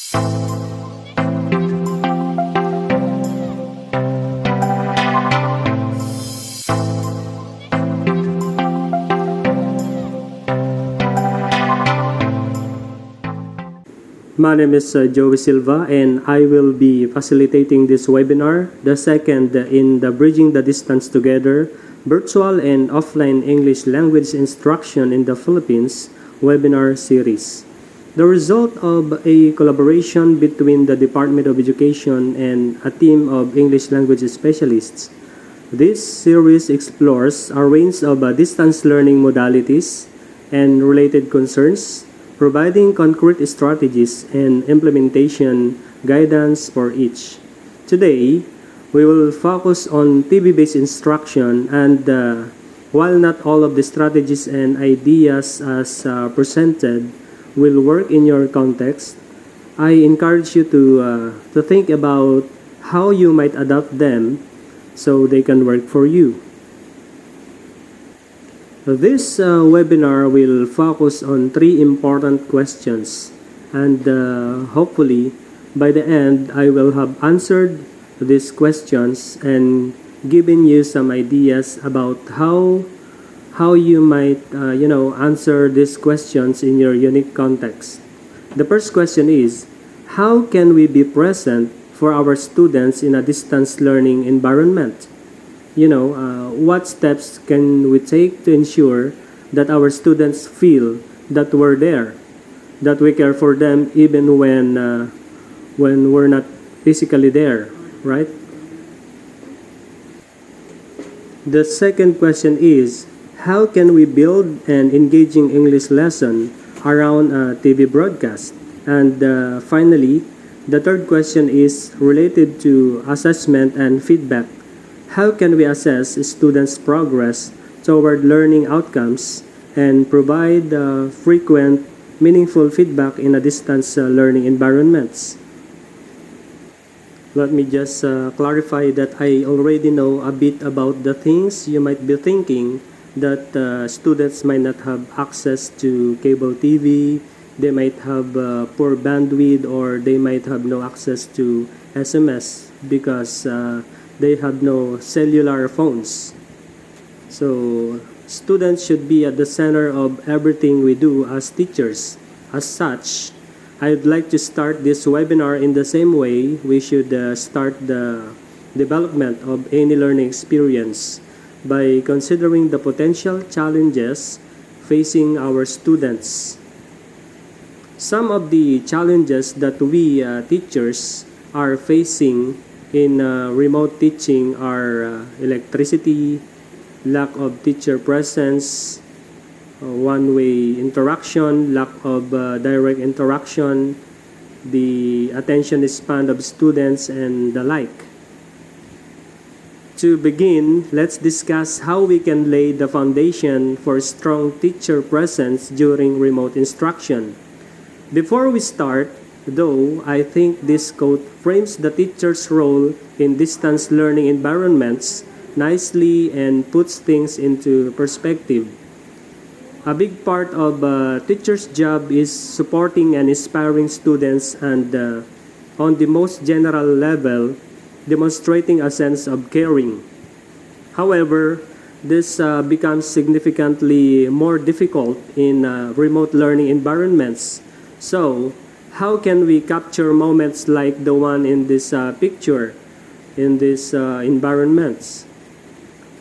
My name is Joey Silva, and I will be facilitating this webinar, the second in the Bridging the Distance Together Virtual and Offline English Language Instruction in the Philippines webinar series. The result of a collaboration between the Department of Education and a team of English language specialists. This series explores a range of distance learning modalities and related concerns, providing concrete strategies and implementation guidance for each. Today, we will focus on TV-based instruction, and while not all of the strategies and ideas as presented will work in your context, I encourage you to think about how you might adapt them so they can work for you. This webinar will focus on 3 important questions, and hopefully by the end I will have answered these questions and given you some ideas about how you might answer these questions in your unique context. The first question is, how can we be present for our students in a distance learning environment? What steps can we take to ensure that our students feel that we're there, that we care for them even when we're not physically there, right? The second question is, how can we build an engaging English lesson around a TV broadcast? And finally, the third question is related to assessment and feedback. How can we assess students' progress toward learning outcomes and provide frequent, meaningful feedback in a distance learning environments? Let me just clarify that I already know a bit about the things you might be thinking, that students might not have access to cable TV, they might have poor bandwidth, or they might have no access to SMS because they have no cellular phones. So students should be at the center of everything we do as teachers. As such, I'd like to start this webinar in the same way we should start the development of any learning experience, by considering the potential challenges facing our students. Some of the challenges that we teachers are facing in remote teaching are electricity, lack of teacher presence, one-way interaction, lack of direct interaction, the attention span of students, and the like. To begin, let's discuss how we can lay the foundation for strong teacher presence during remote instruction. Before we start, though, I think this quote frames the teacher's role in distance learning environments nicely and puts things into perspective. A big part of a teacher's job is supporting and inspiring students, and on the most general level, demonstrating a sense of caring. However, this becomes significantly more difficult in remote learning environments. So, how can we capture moments like the one in this picture, in these environments?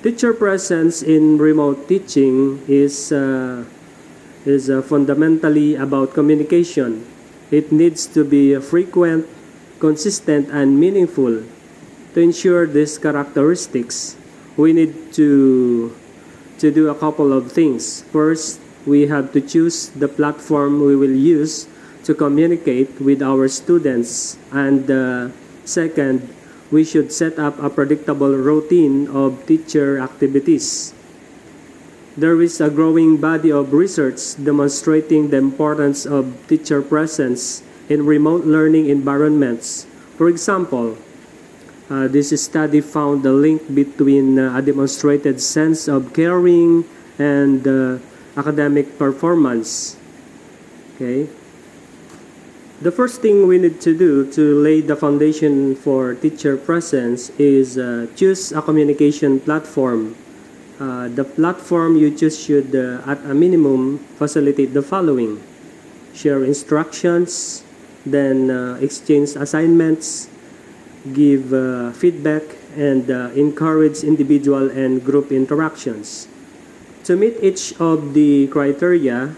Teacher presence in remote teaching is fundamentally about communication. It needs to be frequent, consistent, and meaningful. To ensure these characteristics, we need to do a couple of things. First, we have to choose the platform we will use to communicate with our students, and second, we should set up a predictable routine of teacher activities. There is a growing body of research demonstrating the importance of teacher presence in remote learning environments. For example, this study found the link between a demonstrated sense of caring and academic performance. Okay. The first thing we need to do to lay the foundation for teacher presence is choose a communication platform. The platform you choose should, at a minimum, facilitate the following: share instructions, then exchange assignments, give feedback, and encourage individual and group interactions. To meet each of the criteria,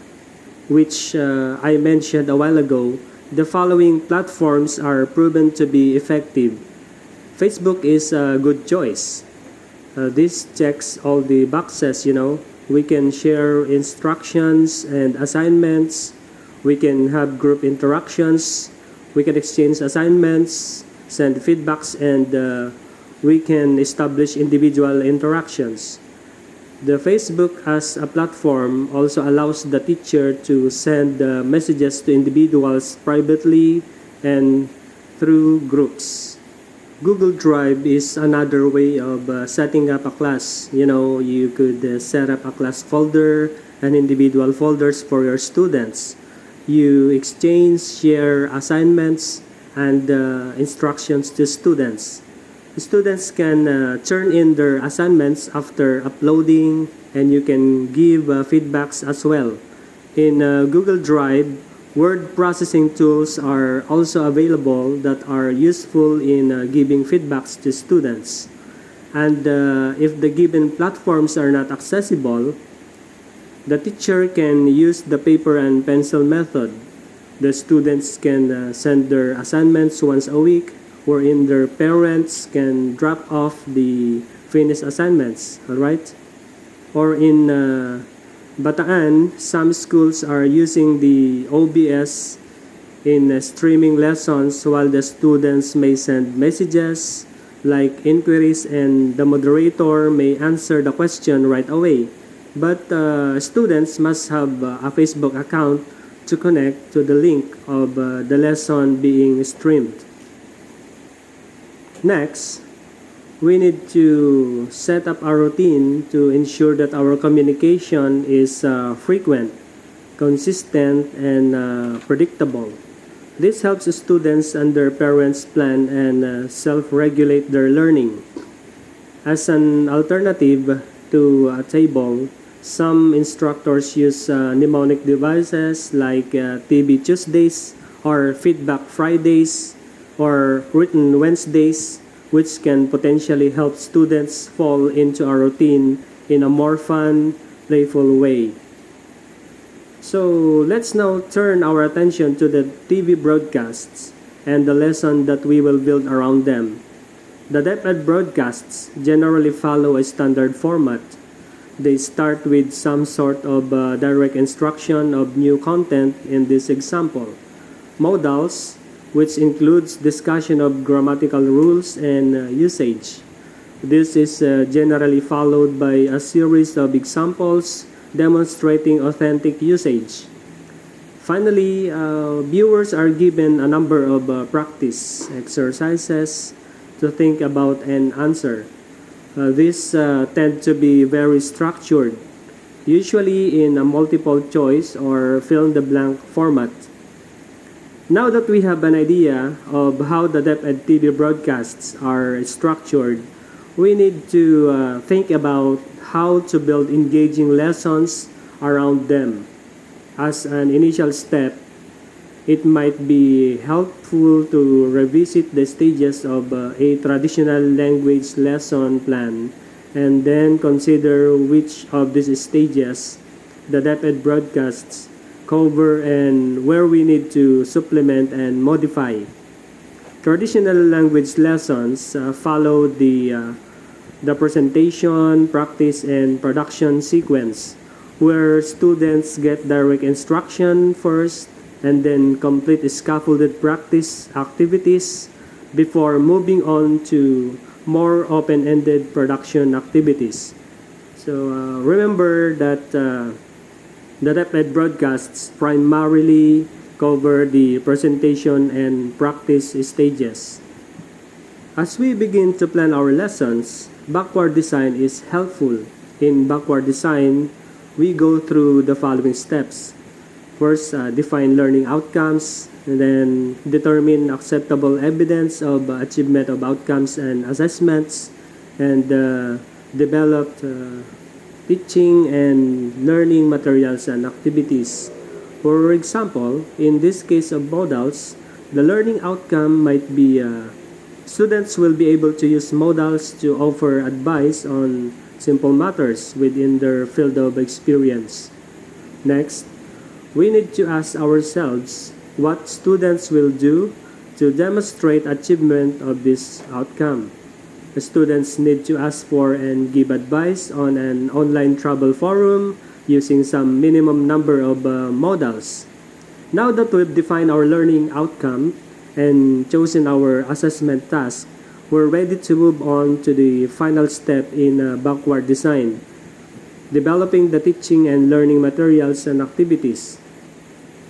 which I mentioned a while ago, the following platforms are proven to be effective. Facebook is a good choice. This checks all the boxes, We can share instructions and assignments. We can have group interactions. We can exchange assignments, send feedbacks, and we can establish individual interactions. The Facebook as a platform also allows the teacher to send messages to individuals privately and through groups. Google Drive is another way of setting up a class. You could set up a class folder and individual folders for your students. You exchange, share assignments and instructions to students. Students can turn in their assignments after uploading, and you can give feedbacks as well. In Google Drive, word processing tools are also available that are useful in giving feedbacks to students. And if the given platforms are not accessible, the teacher can use the paper and pencil method. The students can send their assignments once a week, wherein their parents can drop off the finished assignments, alright? Or in Bataan, some schools are using the OBS in streaming lessons, while the students may send messages like inquiries, and the moderator may answer the question right away. But students must have a Facebook account to connect to the link of the lesson being streamed. Next, we need to set up a routine to ensure that our communication is frequent, consistent, and predictable. This helps students and their parents plan and self-regulate their learning. As an alternative to a table, some instructors use mnemonic devices like TV Tuesdays or Feedback Fridays or Written Wednesdays, which can potentially help students fall into a routine in a more fun, playful way. So let's now turn our attention to the TV broadcasts and the lesson that we will build around them. The DepEd broadcasts generally follow a standard format. They start with some sort of direct instruction of new content in this example. Modals, which includes discussion of grammatical rules and usage. This is generally followed by a series of examples demonstrating authentic usage. Finally, viewers are given a number of practice exercises to think about and answer. These tend to be very structured, usually in a multiple choice or fill-in-the-blank format. Now that we have an idea of how the DepEd TV broadcasts are structured, we need to think about how to build engaging lessons around them. As an initial step, it might be helpful to revisit the stages of a traditional language lesson plan and then consider which of these stages the DepEd broadcasts cover and where we need to supplement and modify. Traditional language lessons follow the presentation, practice, and production sequence, where students get direct instruction first and then complete scaffolded practice activities before moving on to more open-ended production activities. So remember that the DepEd broadcasts primarily cover the presentation and practice stages. As we begin to plan our lessons, backward design is helpful. In backward design, we go through the following steps. First, define learning outcomes, and then determine acceptable evidence of achievement of outcomes and assessments, and develop teaching and learning materials and activities. For example, in this case of modals, the learning outcome might be students will be able to use modals to offer advice on simple matters within their field of experience. Next, we need to ask ourselves what students will do to demonstrate achievement of this outcome. The students need to ask for and give advice on an online travel forum using some minimum number of modals. Now that we've defined our learning outcome and chosen our assessment task, we're ready to move on to the final step in backward design, developing the teaching and learning materials and activities.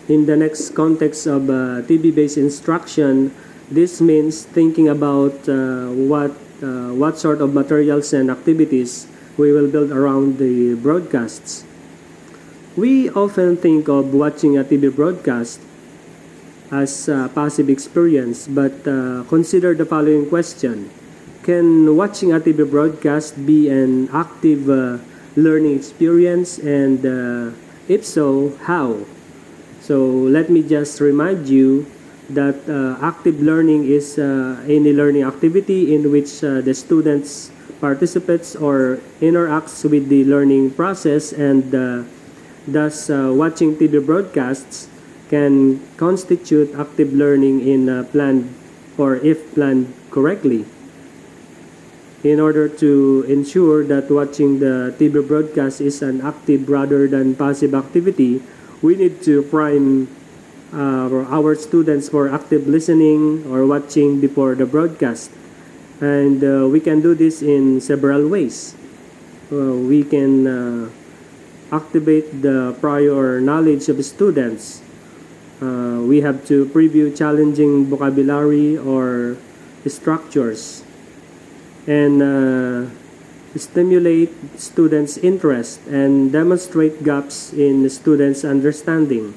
In the next context of TV-based instruction, this means thinking about what sort of materials and activities we will build around the broadcasts. We often think of watching a TV broadcast as a passive experience, but consider the following question. Can watching a TV broadcast be an active learning experience, and if so, how? So let me just remind you that active learning is any learning activity in which the students participates or interacts with the learning process, and thus watching TV broadcasts can constitute active learning in planned or if planned correctly. In order to ensure that watching the TV broadcast is an active rather than passive activity, we need to prime our students for active listening or watching before the broadcast. And we can do this in several ways. We can activate the prior knowledge of students. We have to preview challenging vocabulary or structures, and stimulate students' interest and demonstrate gaps in students' understanding.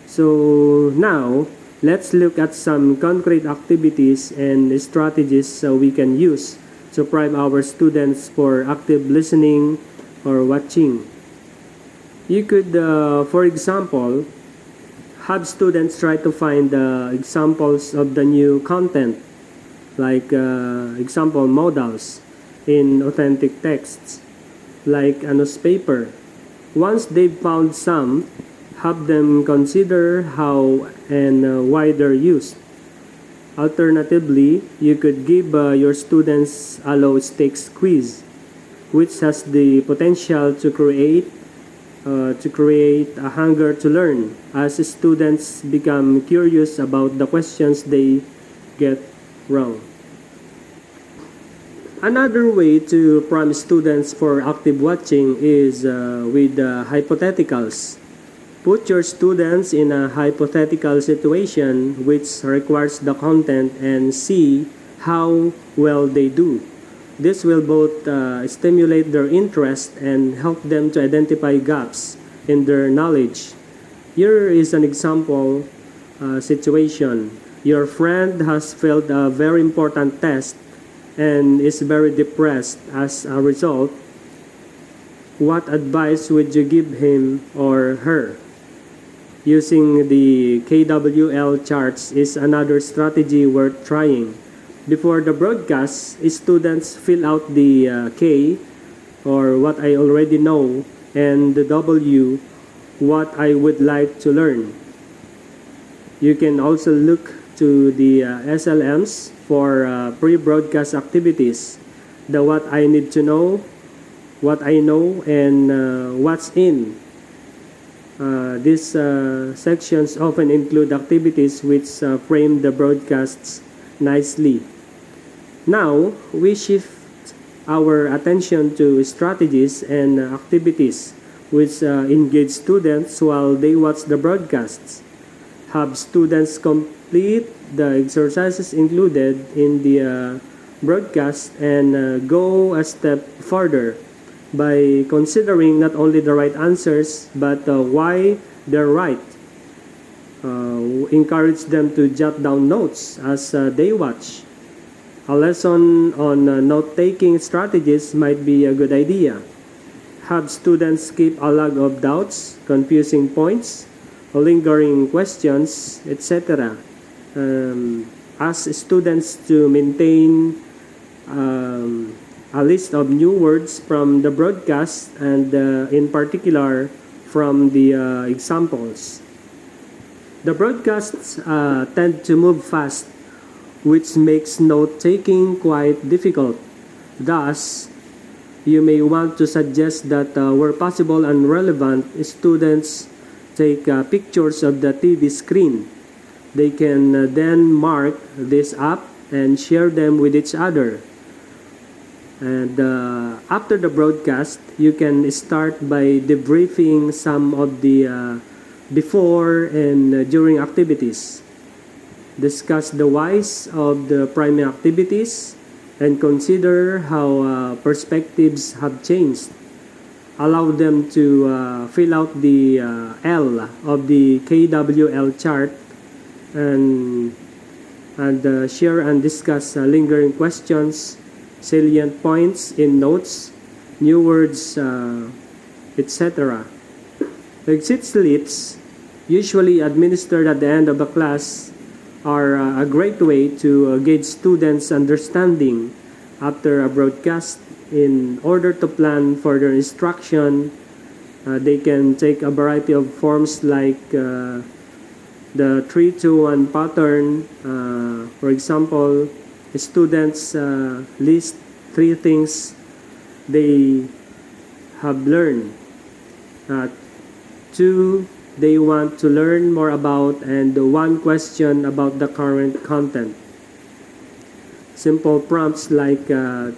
So now, let's look at some concrete activities and strategies we can use to prime our students for active listening or watching. You could, for example, have students try to find examples of the new content, like example modals in authentic texts, like a newspaper. Once they've found some, have them consider how and why they're used. Alternatively, you could give your students a low-stakes quiz, which has the potential to create a hunger to learn as students become curious about the questions they get wrong. Another way to prime students for active watching is with hypotheticals. Put your students in a hypothetical situation which requires the content and see how well they do. This will both stimulate their interest and help them to identify gaps in their knowledge. Here is an example situation. Your friend has failed a very important test and is very depressed as a result. What advice would you give him or her? Using the KWL charts is another strategy worth trying. Before the broadcast, students fill out the K, or what I already know, and the W, what I would like to learn. You can also look to the SLMs for pre-broadcast activities, the what I need to know, what I know, and what's in. These sections often include activities which frame the broadcasts nicely. Now, we shift our attention to strategies and activities which engage students while they watch the broadcasts. Have students complete the exercises included in the broadcast and go a step further by considering not only the right answers but why they're right. Encourage them to jot down notes as they watch. A lesson on note-taking strategies might be a good idea. Have students keep a log of doubts, confusing points, lingering questions, etc. Ask students to maintain a list of new words from the broadcast and in particular from the examples. The broadcasts tend to move fast, which makes note-taking quite difficult. Thus, you may want to suggest that where possible and relevant, students take pictures of the TV screen. They can then mark this up and share them with each other. And after the broadcast, you can start by debriefing some of the before and during activities. Discuss the whys of the primary activities and consider how perspectives have changed. Allow them to fill out the L of the KWL chart and share and discuss lingering questions, salient points in notes, new words, etc. Exit slips, usually administered at the end of a class, are a great way to gauge students' understanding after a broadcast. In order to plan further instruction, they can take a variety of forms like the 3-2-1 pattern. For example, students list 3 things they have learned. 2 they want to learn more about, and 1 question about the current content. Simple prompts like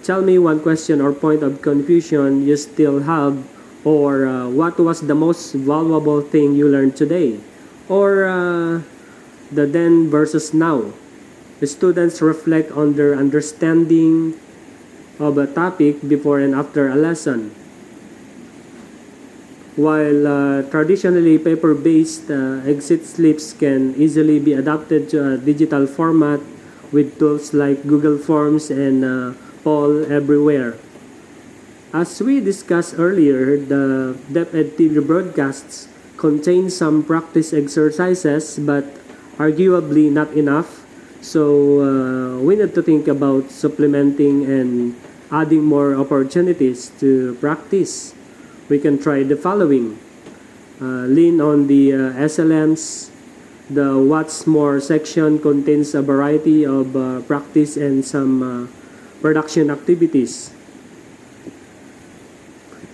tell me 1 question or point of confusion you still have, or what was the most valuable thing you learned today, or the then versus now. The students reflect on their understanding of a topic before and after a lesson. While traditionally paper-based exit slips can easily be adapted to a digital format with tools like Google Forms and Poll Everywhere. As we discussed earlier, the DepEd TV broadcasts contain some practice exercises, but arguably not enough. So we need to think about supplementing and adding more opportunities to practice. We can try the following. Lean on the SLMs. The What's More section contains a variety of practice and some production activities.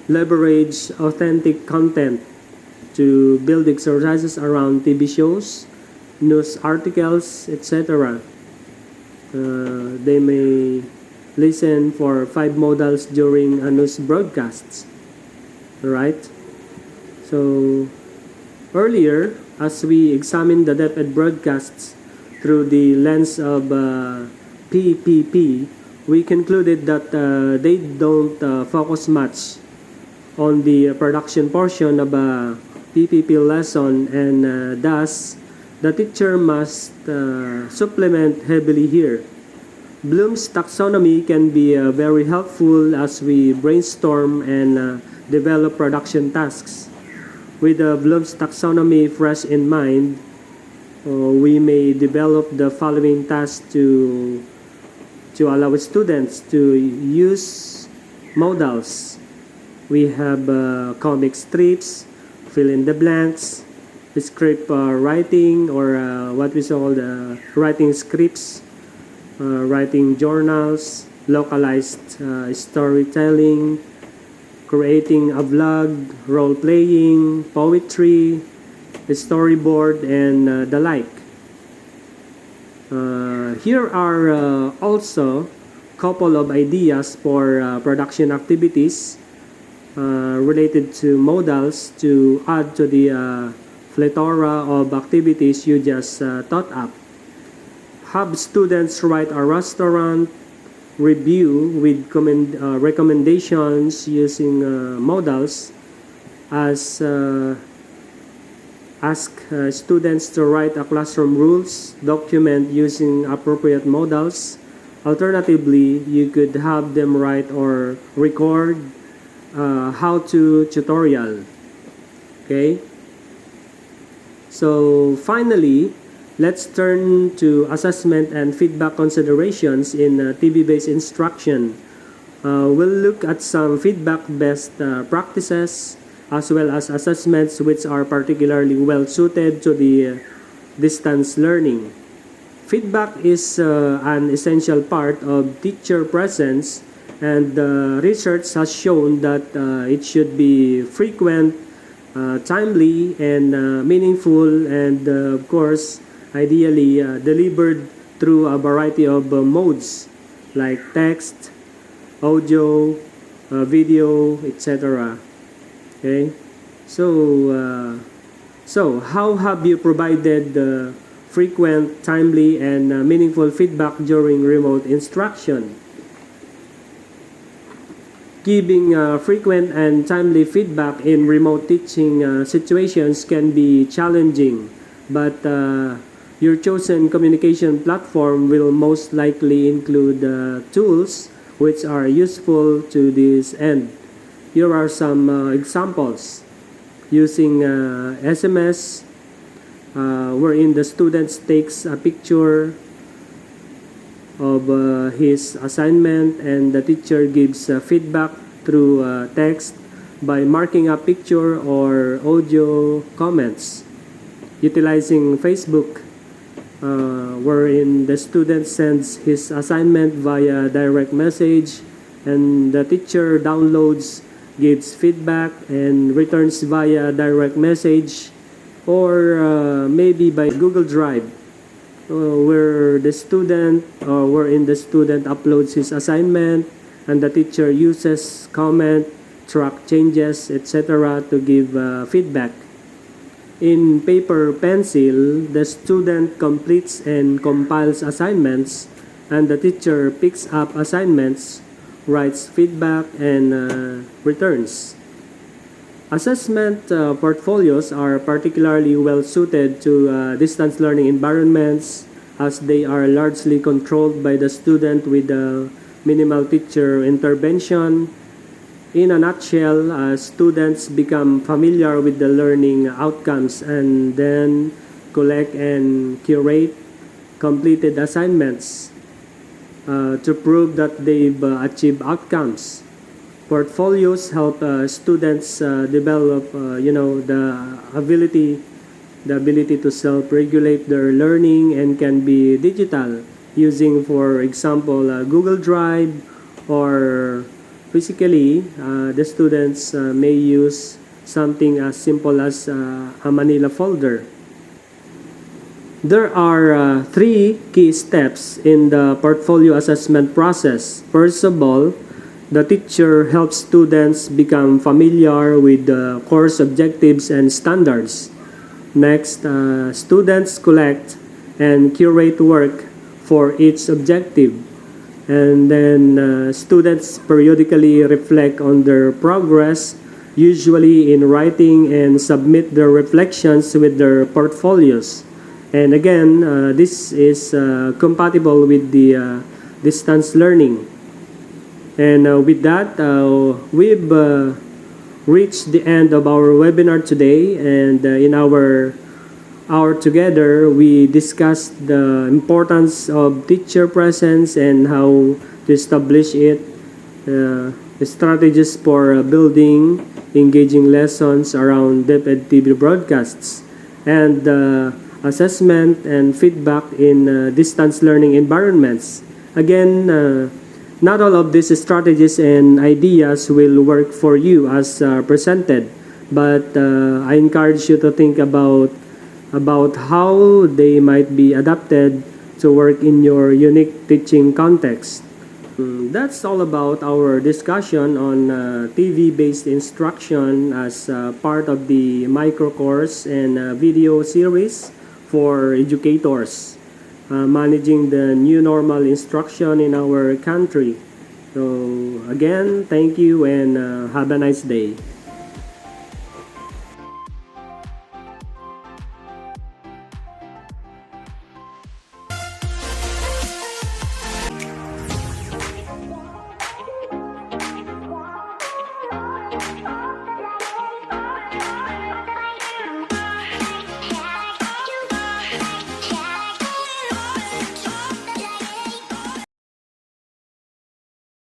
Leverage authentic content to build exercises around TV shows, news articles, etc. They may listen for 5 modals during a news broadcasts. Right? So earlier, as we examined the DepEd broadcasts through the lens of PPP, we concluded that they don't focus much on the production portion of a PPP lesson, and thus the teacher must supplement heavily here. Bloom's taxonomy can be very helpful as we brainstorm and develop production tasks. With Bloom's taxonomy fresh in mind, we may develop the following tasks to allow students to use modals. We have comic strips, fill in the blanks, script writing, or what we call the writing scripts, writing journals, localized storytelling, creating a vlog, role-playing, poetry, storyboard, and the like. Here are also a couple of ideas for production activities related to modals to add to the plethora of activities you just thought up. Have students write a restaurant review with recommendations using modals as Ask students to write a classroom rules, document using appropriate modals. Alternatively, you could have them write or record how-to tutorial. Okay? So finally, let's turn to assessment and feedback considerations in TV-based instruction. We'll look at some feedback-based practices as well as assessments which are particularly well suited to the distance learning. Feedback is an essential part of teacher presence, and research has shown that it should be frequent, timely, and meaningful, and of course, ideally delivered through a variety of modes like text, audio, video, etc. Okay, so how have you provided frequent, timely, and meaningful feedback during remote instruction? Giving frequent and timely feedback in remote teaching situations can be challenging, but your chosen communication platform will most likely include tools which are useful to this end. Here are some examples. Using SMS, wherein the student takes a picture of his assignment and the teacher gives feedback through text by marking a picture or audio comments. Utilizing Facebook, wherein the student sends his assignment via direct message and the teacher downloads, gives feedback, and returns via direct message, or maybe by Google Drive, wherein the student uploads his assignment and the teacher uses comment, track changes, etc. to give feedback. In paper pencil, the student completes and compiles assignments, and the teacher picks up assignments, writes feedback, and returns. Assessment portfolios are particularly well suited to distance learning environments, as they are largely controlled by the student with minimal teacher intervention. In a nutshell, students become familiar with the learning outcomes and then collect and curate completed assignments to prove that they've achieved outcomes. Portfolios help students develop, the ability to self-regulate their learning, and can be digital using, for example, Google Drive, or physically, the students may use something as simple as a Manila folder. There are three key steps in the portfolio assessment process. First of all, the teacher helps students become familiar with the course objectives and standards. Next, students collect and curate work for each objective. And then students periodically reflect on their progress, usually in writing, and submit their reflections with their portfolios. And again, this is compatible with the distance learning. And with that, we've reached the end of our webinar today. And in our hour together, we discussed the importance of teacher presence and how to establish it, the strategies for building engaging lessons around DepEd TV broadcasts, and assessment and feedback in distance learning environments. Again, not all of these strategies and ideas will work for you as presented, but I encourage you to think about how they might be adapted to work in your unique teaching context. That's all about our discussion on TV-based instruction as part of the micro course and video series for educators managing the new normal instruction in our country. So again, thank you and have a nice day.